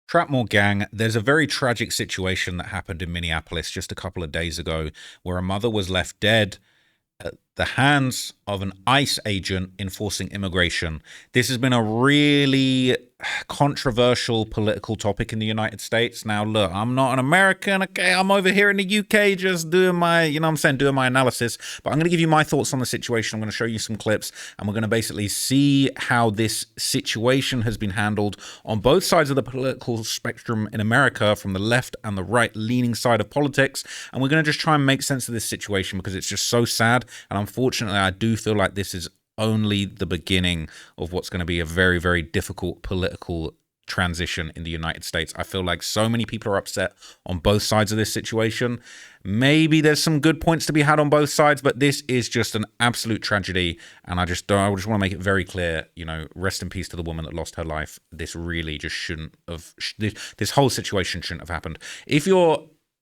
Trapmore gang, there's a very tragic situation that happened in Minneapolis just a couple of days ago where a mother was left dead at the hands of an ICE agent enforcing immigration. This has been a really controversial political topic in the United States. Now, look, I'm not an American, okay? I'm over here in the UK just doing my, doing my analysis. But I'm going to give you my thoughts on the situation. I'm going to show you some clips, and we're going to basically see how this situation has been handled on both sides of the political spectrum in America, from the left and the right-leaning side of politics. And we're going to just try and make sense of this situation because it's just so sad. And unfortunately, I do feel like this is only the beginning of what's going to be a very, very difficult political transition in the United States. I feel like so many people are upset on both sides of this situation. Maybe there's some good points to be had on both sides, but this is just an absolute tragedy. And I just want to make it very clear, rest in peace to the woman that lost her life. This really just shouldn't have, this whole situation shouldn't have happened.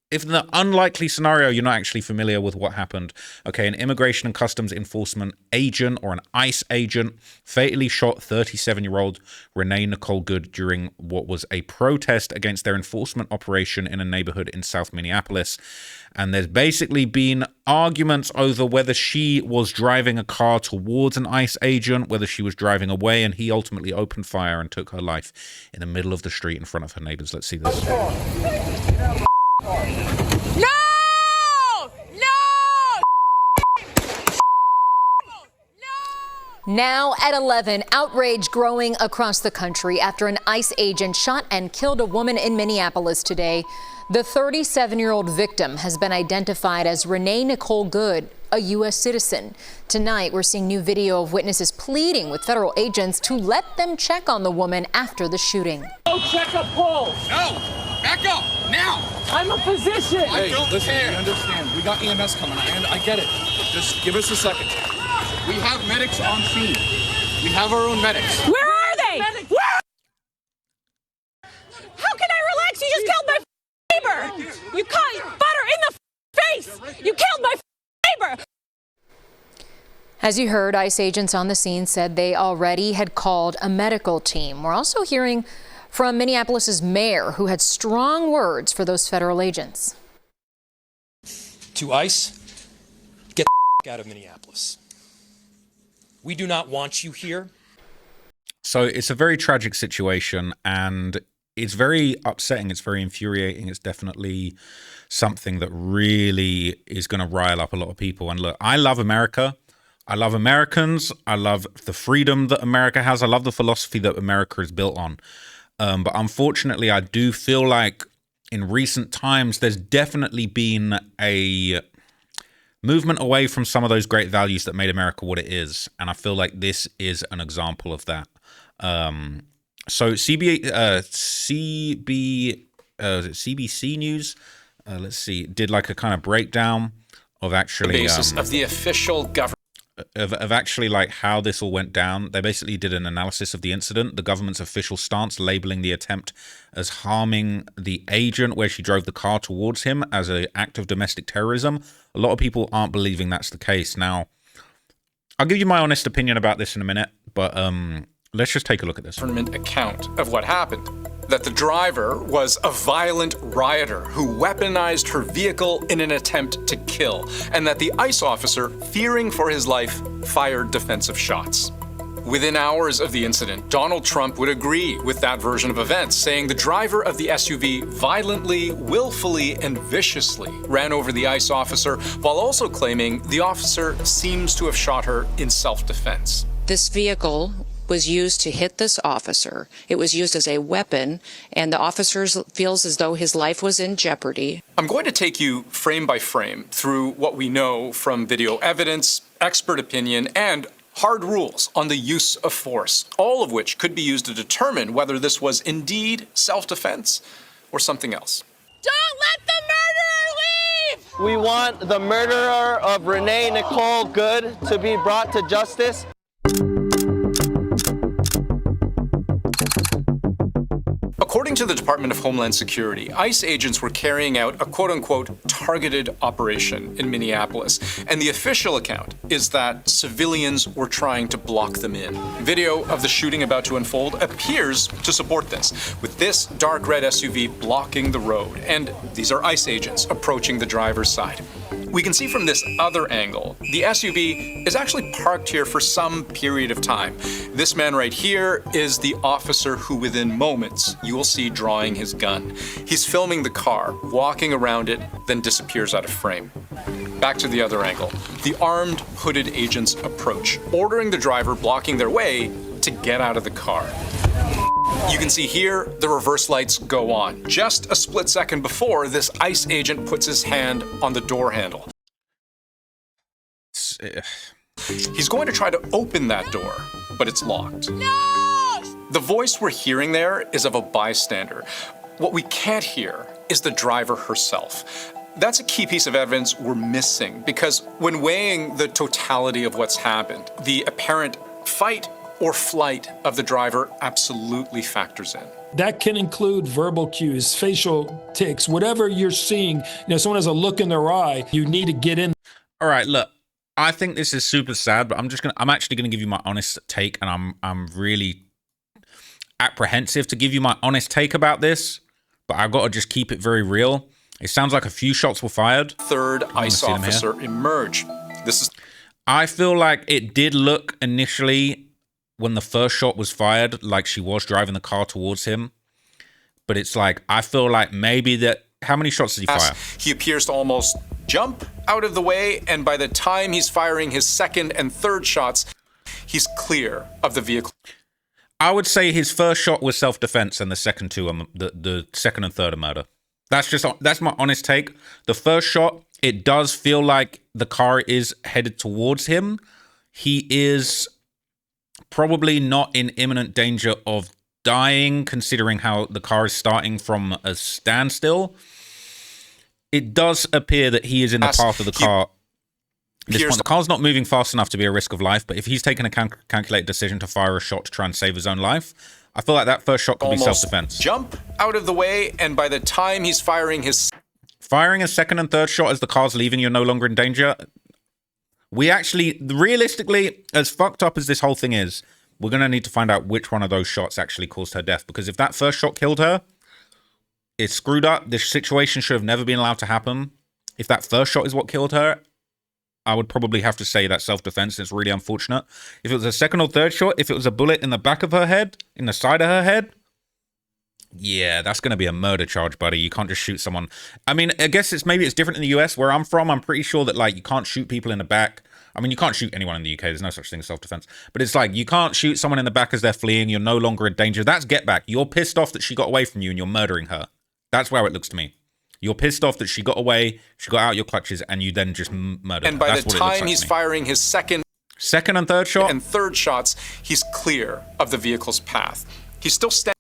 If in the unlikely scenario you're not actually familiar with what happened, okay, an immigration and customs enforcement agent or an ICE agent fatally shot 37-year-old Renee Nicole Good during what was a protest against their enforcement operation in a neighborhood in South Minneapolis. And there's basically been arguments over whether she was driving a car towards an ICE agent, whether she was driving away, and he ultimately opened fire and took her life in the middle of the street in front of her neighbors. Let's see this. No! Now at 11, outrage growing across the country after an ICE agent shot and killed a woman in Minneapolis today. The 37-year-old victim has been identified as Renee Nicole Good, a U.S. citizen. Tonight, we're seeing new video of witnesses pleading with federal agents to let them check on the woman after the shooting. Go check a pulse. No, back up now. I'm a physician. I don't care. We understand. We got EMS coming, and I get it. Just give us a second. We have medics on scene. We have our own medics. Where are they? Where? How can I relax? You just killed my neighbor. You caught butter in the face. You killed my neighbor. As you heard, ICE agents on the scene said they already had called a medical team. We're also hearing from Minneapolis's mayor, who had strong words for those federal agents. To ICE, get the out of Minneapolis. We do not want you here. So it's a very tragic situation, and it's very upsetting. It's very infuriating. It's definitely something that really is going to rile up a lot of people. And look, I love America. I love Americans. I love the freedom that America has. I love the philosophy that America is built on. But unfortunately, I do feel like in recent times, there's definitely been a movement away from some of those great values that made America what it is. And I feel like this is an example of that. So CBC News, let's see, did like a kind of breakdown of actually The basis of the official government. Of actually like how this all went down. They basically did an analysis of the incident, the government's official stance, labeling the attempt as harming the agent where she drove the car towards him as an act of domestic terrorism. A lot of people aren't believing that's the case. Now, I'll give you my honest opinion about this in a minute, but let's just take a look at this. Government account of what happened. That the driver was a violent rioter who weaponized her vehicle in an attempt to kill, and that the ICE officer, fearing for his life, fired defensive shots. Within hours of the incident, Donald Trump would agree with that version of events, saying the driver of the SUV violently, willfully, and viciously ran over the ICE officer, while also claiming the officer seems to have shot her in self-defense. This vehicle was used to hit this officer. It was used as a weapon, and the officer feels as though his life was in jeopardy. I'm going to take you frame by frame through what we know from video evidence, expert opinion, and hard rules on the use of force, all of which could be used to determine whether this was indeed self-defense or something else. Don't let the murderer leave! We want the murderer of Renee Nicole Good to be brought to justice. According According to the Department of Homeland Security, ICE agents were carrying out a quote-unquote targeted operation in Minneapolis, and the official account is that civilians were trying to block them in. Video of the shooting about to unfold appears to support this, with this dark red SUV blocking the road, and these are ICE agents approaching the driver's side. We can see from this other angle, the SUV is actually parked here for some period of time. This man right here is the officer who within moments you will see drawing his gun. He's filming the car, walking around it, then disappears out of frame. Back to the other angle. The armed, hooded agents approach, ordering the driver blocking their way to get out of the car. You can see here, the reverse lights go on. Just a split second before, this ICE agent puts his hand on the door handle. He's going to try to open that door, but it's locked. No! The voice we're hearing there is of a bystander. What we can't hear is the driver herself. That's a key piece of evidence we're missing, because when weighing the totality of what's happened, the apparent fight or flight of the driver absolutely factors in. That can include verbal cues, facial tics, whatever you're seeing. Someone has a look in their eye, you need to get in. All right, look, I think this is super sad, but I'm actually gonna give you my honest take, and I'm really apprehensive to give you my honest take about this, but I've got to just keep it very real. It sounds like a few shots were fired. Third ICE officer emerged. I feel like it did look initially, when the first shot was fired, like she was driving the car towards him. But it's like, I feel like maybe that... How many shots did he fire? He appears to almost jump out of the way, and by the time he's firing his second and third shots, he's clear of the vehicle. I would say his first shot was self-defense, and the second two, the second and third are murder. That's my honest take. The first shot, it does feel like the car is headed towards him. He is probably not in imminent danger of dying, considering how the car is starting from a standstill. It does appear that he is in the path of the car. At this point, the car's not moving fast enough to be a risk of life, but if he's taken a calculated decision to fire a shot to try and save his own life, I feel like that first shot could be self-defense. Jump out of the way, and by the time he's firing a second and third shot as the car's leaving, you're no longer in danger. We actually, realistically, as fucked up as this whole thing is, we're going to need to find out which one of those shots actually caused her death. Because if that first shot killed her, it's screwed up. This situation should have never been allowed to happen. If that first shot is what killed her, I would probably have to say that's self-defense. It's really unfortunate. If it was a second or third shot, if it was a bullet in the back of her head, in the side of her head, yeah, that's going to be a murder charge, buddy. You can't just shoot someone. I mean, I guess maybe it's different in the US. Where I'm from, I'm pretty sure that, like, you can't shoot people in the back. I mean, you can't shoot anyone in the UK. There's no such thing as self-defense. But it's like, you can't shoot someone in the back as they're fleeing. You're no longer in danger. That's get back. You're pissed off that she got away from you and you're murdering her. That's how it looks to me. You're pissed off that she got away, she got out your clutches, and you then just murdered her. And by the time he's firing his second and third shot? And third shots, he's clear of the vehicle's path. He's still standing.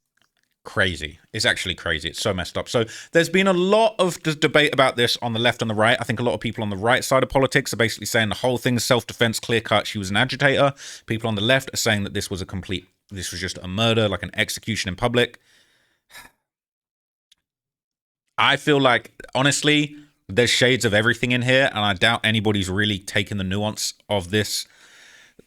Crazy. It's actually crazy. It's so messed up. So there's been a lot of debate about this on the left and the right. I think a lot of people on the right side of politics are basically saying the whole thing is self-defense, clear-cut. She was an agitator. People on the left are saying that this was just a murder, like an execution in public. I feel like, honestly, there's shades of everything in here, and I doubt anybody's really taken the nuance of this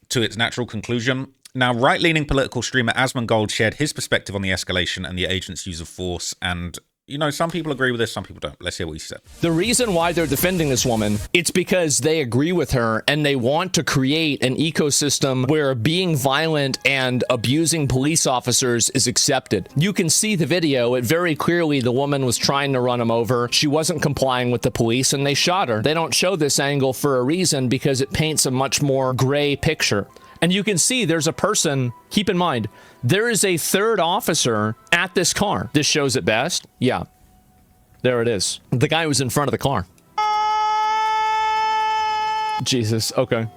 to its natural conclusion. Now, right-leaning political streamer Asmongold shared his perspective on the escalation and the agent's use of force, and, you know, some people agree with this, some people don't. Let's hear what he said. The reason why they're defending this woman, it's because they agree with her and they want to create an ecosystem where being violent and abusing police officers is accepted. You can see the video. It very clearly, the woman was trying to run him over. She wasn't complying with the police and they shot her. They don't show this angle for a reason because it paints a much more gray picture. And you can see there's a person, keep in mind, there is a third officer at this car. This shows it best. Yeah, there it is. The guy was in front of the car. Jesus, okay.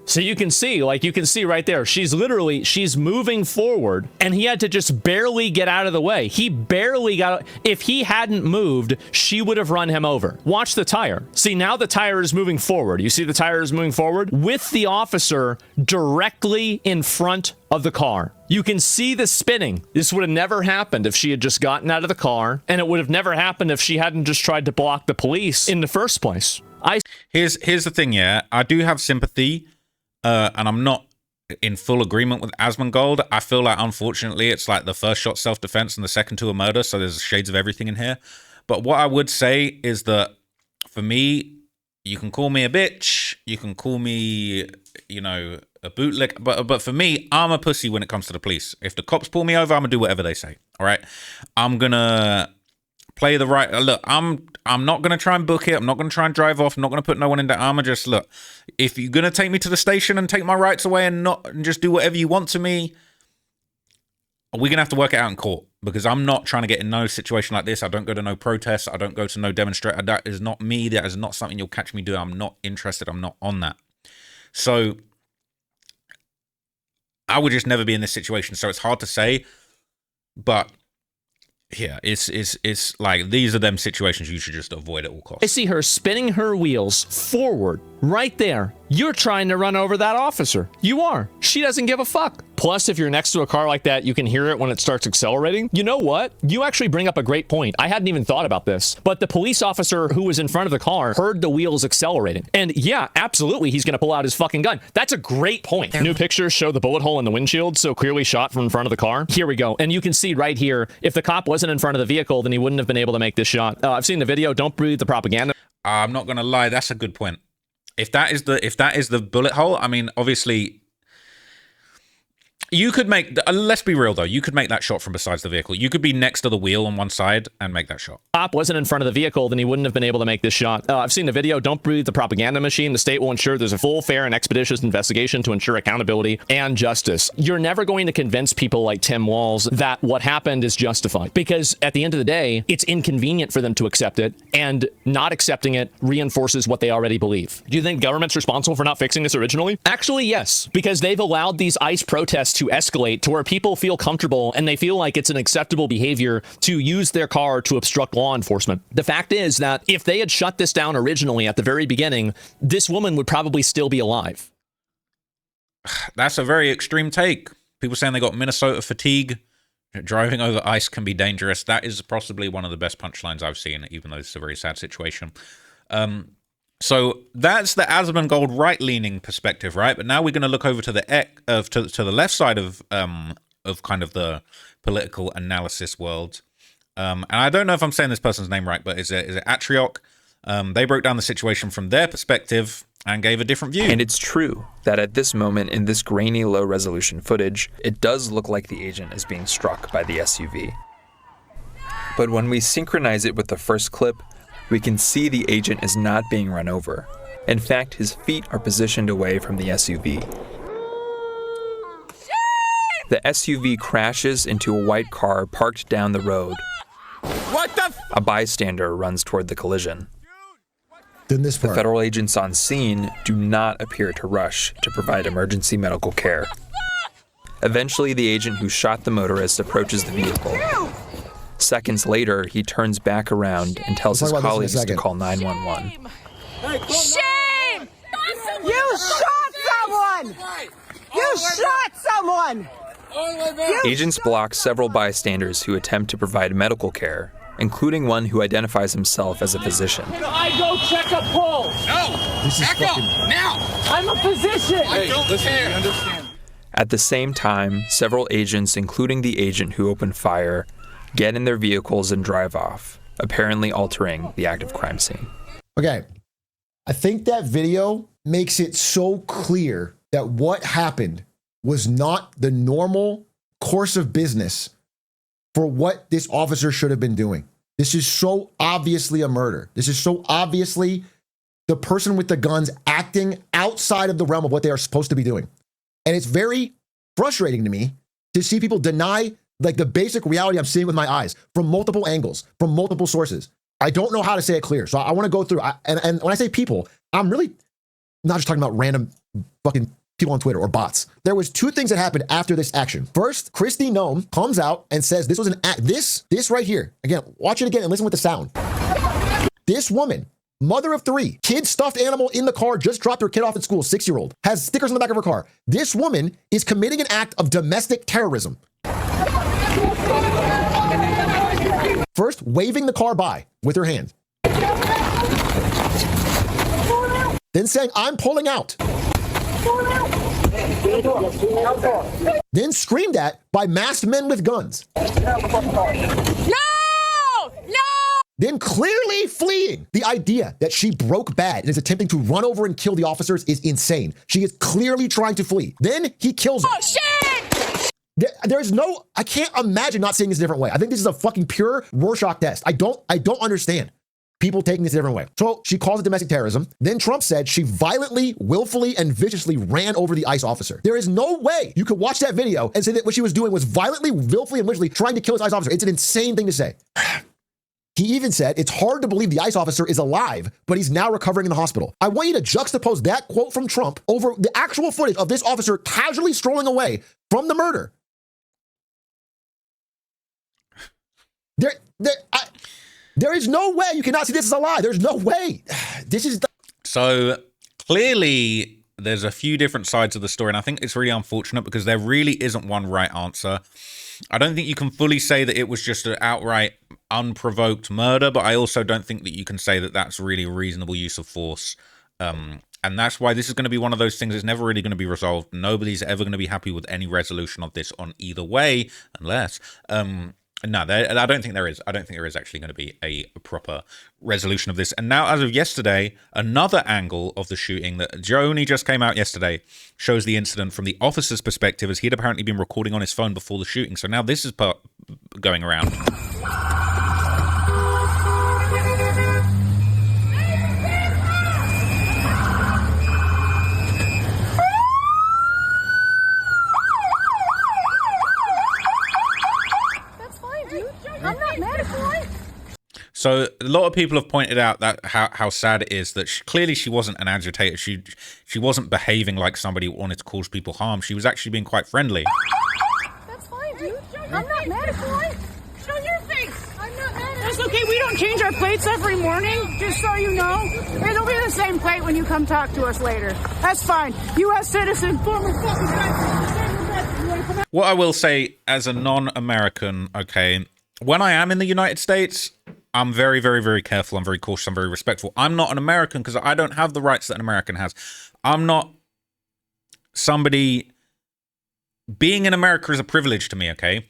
So you can see right there, she's moving forward, and he had to just barely get out of the way. He barely got, if he hadn't moved, she would have run him over. Watch the tire. See, now the tire is moving forward. You see the tire is moving forward with the officer directly in front of the car. You can see the spinning. This would have never happened if she had just gotten out of the car, and it would have never happened if she hadn't just tried to block the police in the first place. Here's the thing, yeah. I do have sympathy. And I'm not in full agreement with Asmongold. I feel like, unfortunately, it's like the first shot self-defense and the second two are murder, so there's shades of everything in here. But what I would say is that, for me, you can call me a bitch, you can call me, you know, a bootleg, but for me, I'm a pussy when it comes to the police. If the cops pull me over, I'm gonna do whatever they say, all right? I'm gonna play the right. Look, I'm not gonna try and book it. I'm not gonna try and drive off. I'm not gonna put no one in the armor. Just look. If you're gonna take me to the station and take my rights away and just do whatever you want to me, we're gonna have to work it out in court, because I'm not trying to get in no situation like this. I don't go to no protests. I don't go to no demonstration. That is not me. That is not something you'll catch me doing. I'm not interested. I'm not on that. So I would just never be in this situation. So it's hard to say, but. Yeah, it's like, these are them situations you should just avoid at all costs. I see her spinning her wheels forward right there. You're trying to run over that officer. You are. She doesn't give a fuck. Plus, if you're next to a car like that, you can hear it when it starts accelerating. You know what? You actually bring up a great point. I hadn't even thought about this, but the police officer who was in front of the car heard the wheels accelerating. And yeah, absolutely, he's going to pull out his fucking gun. That's a great point. New pictures show the bullet hole in the windshield, so clearly shot from in front of the car. Here we go. And you can see right here, if the cop wasn't in front of the vehicle, then he wouldn't have been able to make this shot. I've seen the video. Don't believe the propaganda. I'm not going to lie. That's a good point. If that is the bullet hole, I mean, obviously, you could make, let's be real though, you could make that shot from besides the vehicle. You could be next to the wheel on one side and make that shot. Cop wasn't in front of the vehicle, then he wouldn't have been able to make this shot. I've seen the video. Don't believe the propaganda machine. The state will ensure there's a full, fair, and expeditious investigation to ensure accountability and justice. You're never going to convince people like Tim Walz that what happened is justified, because at the end of the day, it's inconvenient for them to accept it, and not accepting it reinforces what they already believe. Do you think government's responsible for not fixing this originally? Actually, yes, because they've allowed these ICE protests to escalate to where people feel comfortable and they feel like it's an acceptable behavior to use their car to obstruct law enforcement. The fact is that if they had shut this down originally at the very beginning, this woman would probably still be alive. That's a very extreme take. People saying they got Minnesota fatigue. Driving over ice can be dangerous. That is possibly one of the best punchlines I've seen, even though it's a very sad situation. So that's the Asmongold right-leaning perspective, right? But now we're going to look over to the to the left side of kind of the political analysis world. And I don't know if I'm saying this person's name right, but is it Atriok? They broke down the situation from their perspective and gave a different view. And it's true that at this moment in this grainy, low-resolution footage, it does look like the agent is being struck by the SUV. But when we synchronize it with the first clip, we can see the agent is not being run over. In fact, his feet are positioned away from the SUV. The SUV crashes into a white car parked down the road. What the A bystander runs toward the collision. Then this part. The federal agents on scene do not appear to rush to provide emergency medical care. Eventually, the agent who shot the motorist approaches the vehicle. Seconds later, he turns back around and tells his colleagues to call 911. Shame! You shot someone! You shot someone! Agents block several bystanders who attempt to provide medical care, including one who identifies himself as a physician. Can I go check a pulse? No! This is Echo! fucking... Now! I'm a physician! I don't care! Understand. At the same time, several agents, including the agent who opened fire, get in their vehicles and drive off, apparently altering the active crime scene. Okay, I think that video makes it so clear that what happened was not the normal course of business for what this officer should have been doing. This is so obviously a murder. This is so obviously the person with the guns acting outside of the realm of what they are supposed to be doing. And it's very frustrating to me to see people deny like the basic reality I'm seeing with my eyes from multiple angles, from multiple sources. I don't know how to say it clear. So I want to go through. And when I say people, I'm really not just talking about random fucking people on Twitter or bots. There was two things that happened after this action. First, Christy Nome comes out and says this was an act. This right here. Again, watch it again and listen with the sound. This woman, mother of 3, kid stuffed animal in the car, just dropped her kid off at school, 6-year-old, has stickers on the back of her car. This woman is committing an act of domestic terrorism. First, waving the car by with her hand. Then saying, I'm pulling out. Then screamed at by masked men with guns. No! No! Then clearly fleeing. The idea that she broke bad and is attempting to run over and kill the officers is insane. She is clearly trying to flee. Then he kills her. Oh, shit! There's no, I can't imagine not seeing this a different way. I think this is a fucking pure Rorschach test. I don't understand people taking this a different way. So she calls it domestic terrorism. Then Trump said she violently, willfully, and viciously ran over the ICE officer. There is no way you could watch that video and say that what she was doing was violently, willfully, and viciously trying to kill this ICE officer. It's an insane thing to say. He even said it's hard to believe the ICE officer is alive, but he's now recovering in the hospital. I want you to juxtapose that quote from Trump over the actual footage of this officer casually strolling away from the murder. There is no way you cannot see this as a lie. There's no way. This is so clearly there's a few different sides of the story, and I think it's really unfortunate because there really isn't one right answer. I don't think you can fully say that it was just an outright unprovoked murder, but I also don't think that you can say that that's really a reasonable use of force. And that's why this is going to be one of those things that's never really going to be resolved. Nobody's ever going to be happy with any resolution of this on either way, unless no, I don't think there is. I don't think there is actually going to be a proper resolution of this. And now, as of yesterday, another angle of the shooting that only just came out yesterday shows the incident from the officer's perspective, as he'd apparently been recording on his phone before the shooting. So now this is going around. I'm not mad at you. So a lot of people have pointed out that how sad it is that clearly she wasn't an agitator. She wasn't behaving like somebody who wanted to cause people harm. She was actually being quite friendly. That's fine, dude. I'm not mad at you. Show your face. I'm not mad at you. That's okay. We don't change our plates every morning, just so you know. It'll be the same plate when you come talk to us later. That's fine. U.S. citizen, former fucking president. What I will say as a non-American, okay, when I am in the United States, I'm very, very, very careful. I'm very cautious. I'm very respectful. I'm not an American because I don't have the rights that an American has. I'm not somebody... Being in America is a privilege to me, okay?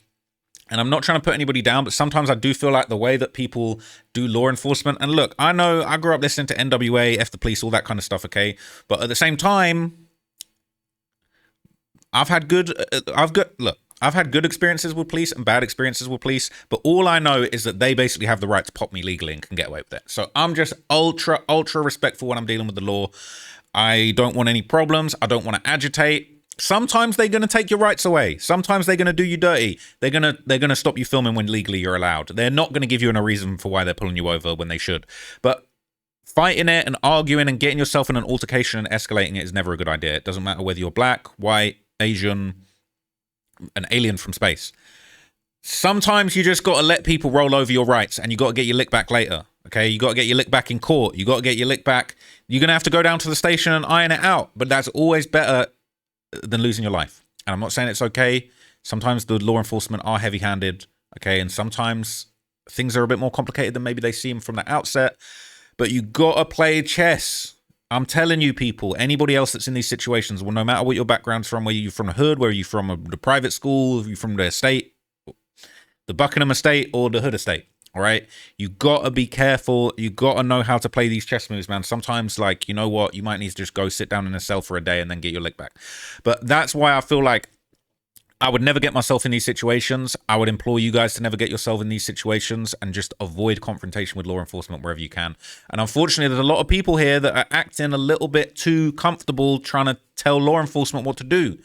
And I'm not trying to put anybody down, but sometimes I do feel like the way that people do law enforcement... And look, I know I grew up listening to NWA, F the Police, all that kind of stuff, okay? But at the same time, I've had good experiences with police and bad experiences with police, but all I know is that they basically have the right to pop me legally and can get away with it. So I'm just ultra respectful when I'm dealing with the law. I don't want any problems. I don't want to agitate. Sometimes they're going to take your rights away. Sometimes they're going to do you dirty. They're going to stop you filming when legally you're allowed. They're not going to give you a reason for why they're pulling you over when they should. But fighting it and arguing and getting yourself in an altercation and escalating it is never a good idea. It doesn't matter whether you're black, white, Asian, an alien from space. Sometimes you just got to let people roll over your rights and you got to get your lick back later. Okay, you got to get your lick back in court. You got to get your lick back. You're going to have to go down to the station and iron it out. But that's always better than losing your life. And I'm not saying it's okay. Sometimes the law enforcement are heavy-handed. Okay, and sometimes things are a bit more complicated than maybe they seem from the outset. But you got to play chess. I'm telling you, people, anybody else that's in these situations, well, no matter what your background's from, whether you're from the hood, whether you're from the private school, if you're from the estate, the Buckingham estate or the hood estate, all right? You got to be careful. You got to know how to play these chess moves, man. Sometimes, like, you know what? You might need to just go sit down in a cell for a day and then get your lick back. But that's why I feel like I would never get myself in these situations. I would implore you guys to never get yourself in these situations and just avoid confrontation with law enforcement wherever you can. And unfortunately, there's a lot of people here that are acting a little bit too comfortable trying to tell law enforcement what to do.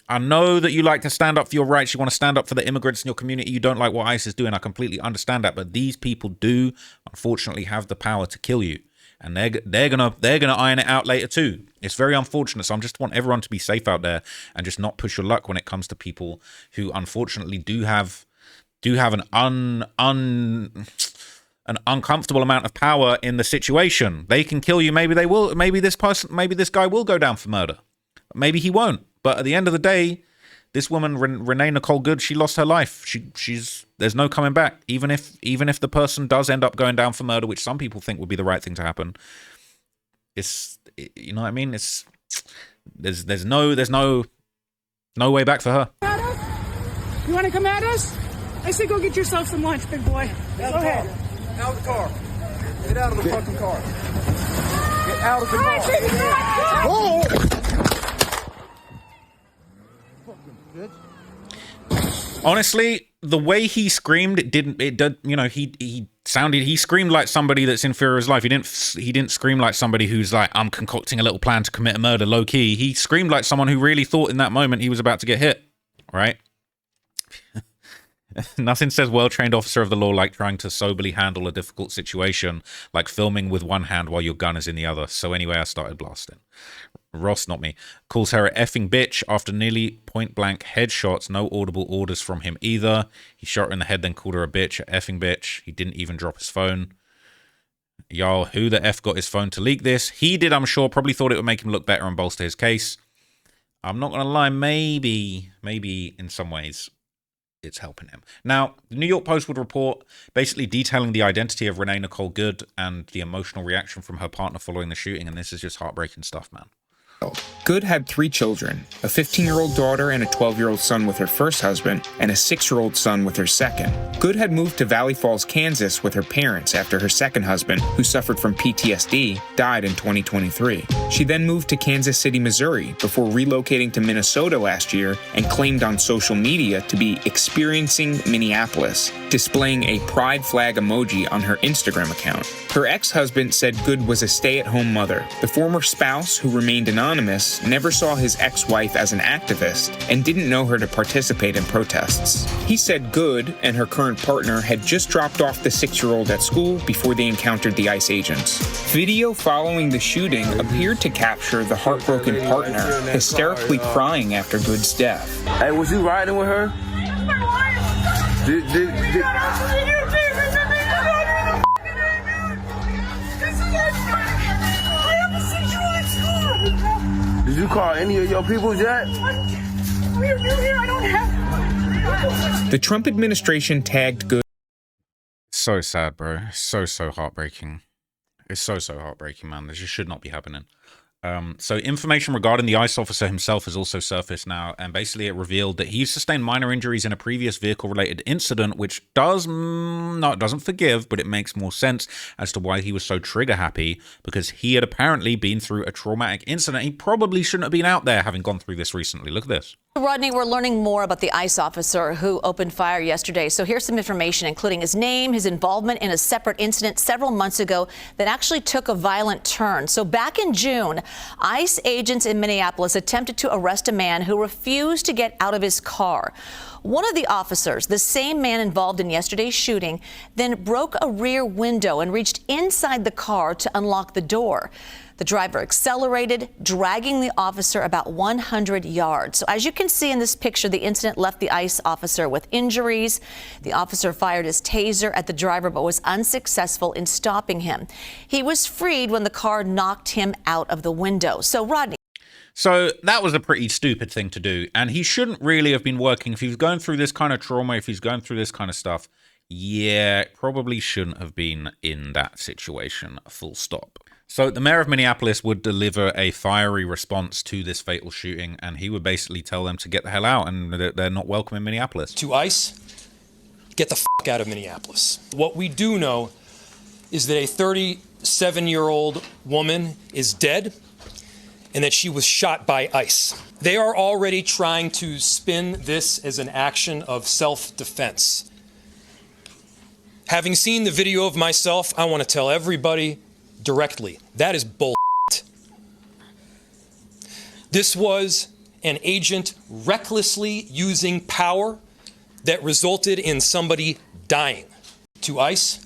I know that you like to stand up for your rights. You want to stand up for the immigrants in your community. You don't like what ICE is doing. I completely understand that. But these people do, unfortunately, have the power to kill you. and they're gonna iron it out later too. It's very unfortunate. So I just want everyone to be safe out there and just not push your luck when it comes to people who unfortunately do have an uncomfortable amount of power in the situation. They can kill you. Maybe they will. Maybe this guy will go down for murder. Maybe he won't. But at the end of the day, this woman, Renee Nicole Good, she lost her life. She's there's no coming back. Even if the person does end up going down for murder, which some people think would be the right thing to happen, you know what I mean? There's no way back for her. You want to come at us? I say go get yourself some lunch, big boy. Go ahead. Out of the car. Get out of the fucking car. Get out of the car. Oh! Honestly, the way he screamed, he screamed like somebody that's in fear of his life. He didn't scream like somebody who's like, I'm concocting a little plan to commit a murder low key. He screamed like someone who really thought in that moment he was about to get hit, right? Nothing says well-trained officer of the law like trying to soberly handle a difficult situation, like filming with one hand while your gun is in the other. So anyway, I started blasting. Ross, not me, calls her a effing bitch after nearly point-blank headshots. No audible orders from him either. He shot her in the head, then called her a bitch, a effing bitch. He didn't even drop his phone. Y'all, who the F got his phone to leak this? He did, I'm sure. Probably thought it would make him look better and bolster his case. I'm not going to lie, maybe in some ways it's helping him. Now, the New York Post would report basically detailing the identity of Renee Nicole Good and the emotional reaction from her partner following the shooting, and this is just heartbreaking stuff, man. Good had 3 children, a 15-year-old daughter and a 12-year-old son with her first husband, and a 6-year-old son with her second. Good had moved to Valley Falls, Kansas with her parents after her second husband, who suffered from PTSD, died in 2023. She then moved to Kansas City, Missouri, before relocating to Minnesota last year and claimed on social media to be experiencing Minneapolis, displaying a pride flag emoji on her Instagram account. Her ex-husband said Good was a stay-at-home mother. The former spouse, who remained anonymous, never saw his ex-wife as an activist and didn't know her to participate in protests. He said Good and her current partner had just dropped off the 6-year-old at school before they encountered the ICE agents. Video following the shooting appeared to capture the heartbroken partner hysterically crying after Good's death. Hey, was you riding with her? Did you call any of your people yet? We're new here. I don't have. The Trump administration tagged Good. So sad, bro. So heartbreaking. It's so heartbreaking, man. This just should not be happening. So information regarding the ICE officer himself has also surfaced now, and basically it revealed that he sustained minor injuries in a previous vehicle-related incident, which doesn't forgive, but it makes more sense as to why he was so trigger-happy, because he had apparently been through a traumatic incident. He probably shouldn't have been out there having gone through this recently. Look at this. Rodney, we're learning more about the ICE officer who opened fire yesterday. So here's some information, including his name, his involvement in a separate incident several months ago that actually took a violent turn. So back in June, ICE agents in Minneapolis attempted to arrest a man who refused to get out of his car. One of the officers, the same man involved in yesterday's shooting, then broke a rear window and reached inside the car to unlock the door. The driver accelerated, dragging the officer about 100 yards. So as you can see in this picture, the incident left the ICE officer with injuries. The officer fired his taser at the driver but was unsuccessful in stopping him. He was freed when the car knocked him out of the window. So, Rodney. So that was a pretty stupid thing to do. And he shouldn't really have been working. If he was going through this kind of trauma, if he's going through this kind of stuff, yeah, probably shouldn't have been in that situation, full stop. So the mayor of Minneapolis would deliver a fiery response to this fatal shooting, and he would basically tell them to get the hell out and that they're not welcome in Minneapolis. To ICE, get the fuck out of Minneapolis. What we do know is that a 37-year-old woman is dead and that she was shot by ICE. They are already trying to spin this as an action of self-defense. Having seen the video of myself, I want to tell everybody directly, that is bullshit. This was an agent recklessly using power that resulted in somebody dying. To ICE.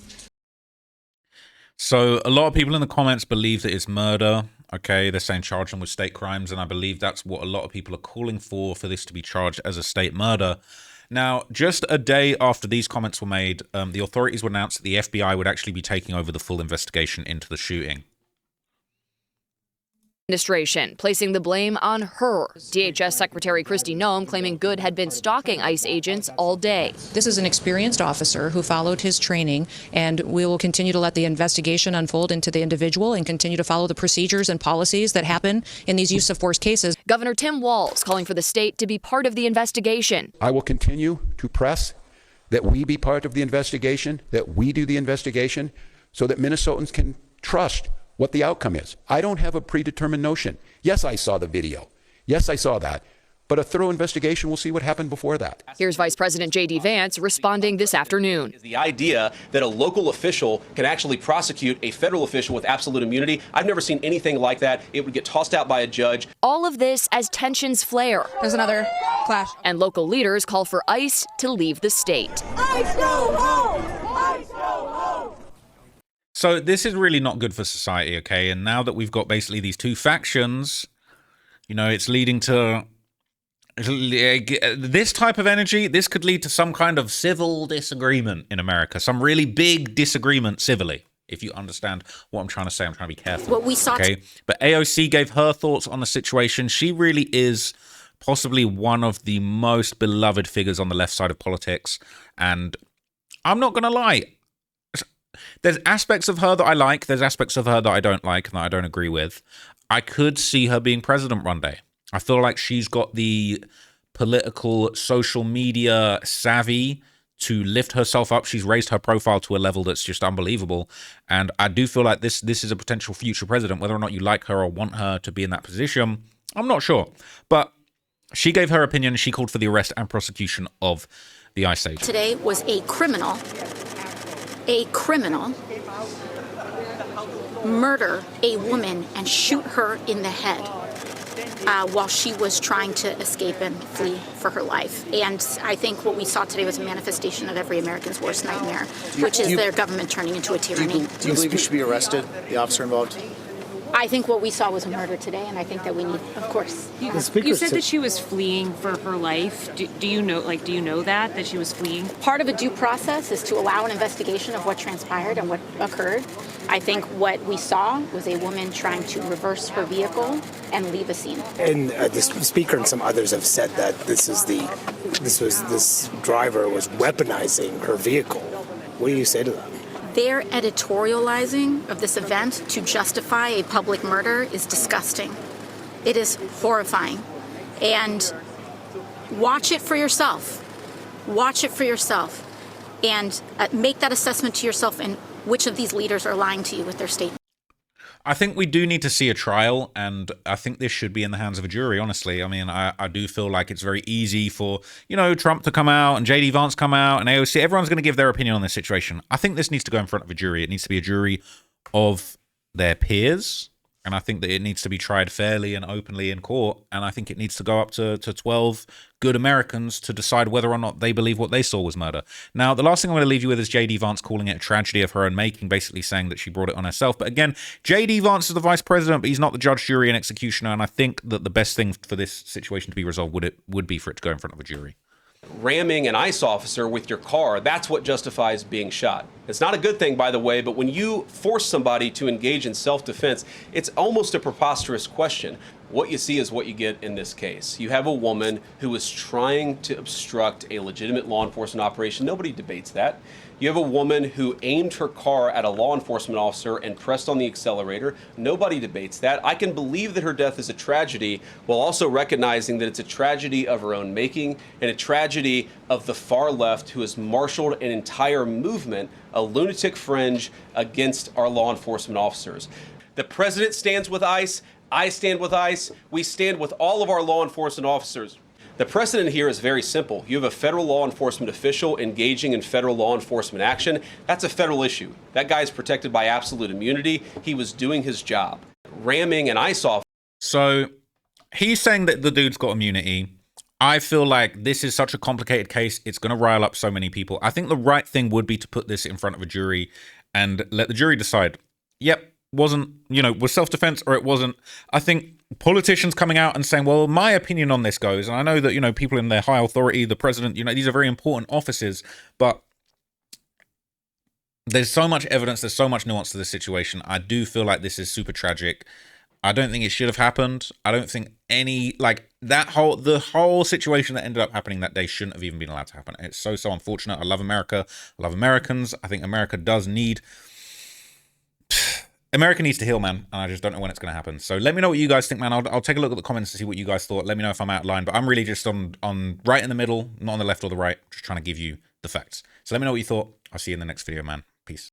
So a lot of people in the comments believe that it's murder. Okay, they're saying charge them with state crimes, and I believe that's what a lot of people are calling for this to be charged as a state murder. Now, just a day after these comments were made, the authorities would announce that the FBI would actually be taking over the full investigation into the shooting. Administration placing the blame on her. DHS Secretary Kristi Noem claiming Good had been stalking ICE agents all day. This is an experienced officer who followed his training, and we will continue to let the investigation unfold into the individual and continue to follow the procedures and policies that happen in these use of force cases. Governor Tim Walz calling for the state to be part of the investigation. I will continue to press that we be part of the investigation, that we do the investigation, so that Minnesotans can trust what the outcome is. I don't have a predetermined notion. Yes, I saw the video. Yes, I saw that. But a thorough investigation will see what happened before that. Here's Vice President J.D. Vance responding this afternoon. The idea that a local official can actually prosecute a federal official with absolute immunity, I've never seen anything like that. It would get tossed out by a judge. All of this as tensions flare. There's another clash. And local leaders call for ICE to leave the state. ICE go home! ICE go home! So this is really not good for society, okay? And now that we've got basically these two factions, you know, it's leading to this type of energy. This could lead to some kind of civil disagreement in America, some really big disagreement civilly. If you understand what I'm trying to say, I'm trying to be careful. What we saw, okay? But AOC gave her thoughts on the situation. She really is possibly one of the most beloved figures on the left side of politics. And I'm not going to lie. There's aspects of her that I like. There's aspects of her that I don't like and that I don't agree with. I could see her being president one day. I feel like she's got the political, social media savvy to lift herself up. She's raised her profile to a level that's just unbelievable. And I do feel like this is a potential future president. Whether or not you like her or want her to be in that position, I'm not sure. But she gave her opinion. She called for the arrest and prosecution of the ICE agent. Today was a criminal murder a woman and shoot her in the head while she was trying to escape and flee for her life. And I think what we saw today was a manifestation of every American's worst nightmare, which is their government turning into a tyranny. Do you believe he should be arrested, the officer involved? I think what we saw was a murder today, and I think that we need, of course. You said that she was fleeing for her life. Do you know that she was fleeing? Part of a due process is to allow an investigation of what transpired and what occurred. I think what we saw was a woman trying to reverse her vehicle and leave a scene. And the speaker and some others have said that this driver was weaponizing her vehicle. What do you say to that? Their editorializing of this event to justify a public murder is disgusting. It is horrifying. And watch it for yourself. Watch it for yourself. And make that assessment to yourself and which of these leaders are lying to you with their statement. I think we do need to see a trial, and I think this should be in the hands of a jury, honestly. I mean, I do feel like it's very easy for, you know, Trump to come out and J.D. Vance come out and AOC. Everyone's going to give their opinion on this situation. I think this needs to go in front of a jury. It needs to be a jury of their peers, and I think that it needs to be tried fairly and openly in court, and I think it needs to go up to 12 good Americans to decide whether or not they believe what they saw was murder. Now, the last thing I'm going to leave you with is J.D. Vance calling it a tragedy of her own making, basically saying that she brought it on herself. But again, J.D. Vance is the vice president, but he's not the judge, jury, and executioner, and I think that the best thing for this situation to be resolved would be for it to go in front of a jury. Ramming an ICE officer with your car, that's what justifies being shot. It's not a good thing, by the way, but when you force somebody to engage in self-defense, it's almost a preposterous question. What you see is what you get in this case. You have a woman who is trying to obstruct a legitimate law enforcement operation. Nobody debates that. You have a woman who aimed her car at a law enforcement officer and pressed on the accelerator. Nobody debates that. I can believe that her death is a tragedy while also recognizing that it's a tragedy of her own making and a tragedy of the far left who has marshaled an entire movement, a lunatic fringe against our law enforcement officers. The president stands with ICE. I stand with ICE. We stand with all of our law enforcement officers. The precedent here is very simple. You have a federal law enforcement official engaging in federal law enforcement action. That's a federal issue. That guy is protected by absolute immunity. He was doing his job. Ramming an ICE officer. So he's saying that the dude's got immunity. I feel like this is such a complicated case. It's going to rile up so many people. I think the right thing would be to put this in front of a jury and let the jury decide. yep, wasn't, was self-defense or it wasn't. I think politicians coming out and saying, well, my opinion on this goes, and I know that, people in their high authority, the president, these are very important offices, but there's so much evidence, there's so much nuance to this situation. I do feel like this is super tragic. I don't think it should have happened. I don't think the whole situation that ended up happening that day shouldn't have even been allowed to happen. It's so unfortunate. I love America. I love Americans. I think America needs to heal, man, and I just don't know when it's going to happen. So let me know what you guys think, man. I'll take a look at the comments to see what you guys thought. Let me know if I'm out of line, but I'm really just on right in the middle, not on the left or the right, just trying to give you the facts. So let me know what you thought. I'll see you in the next video, man. Peace.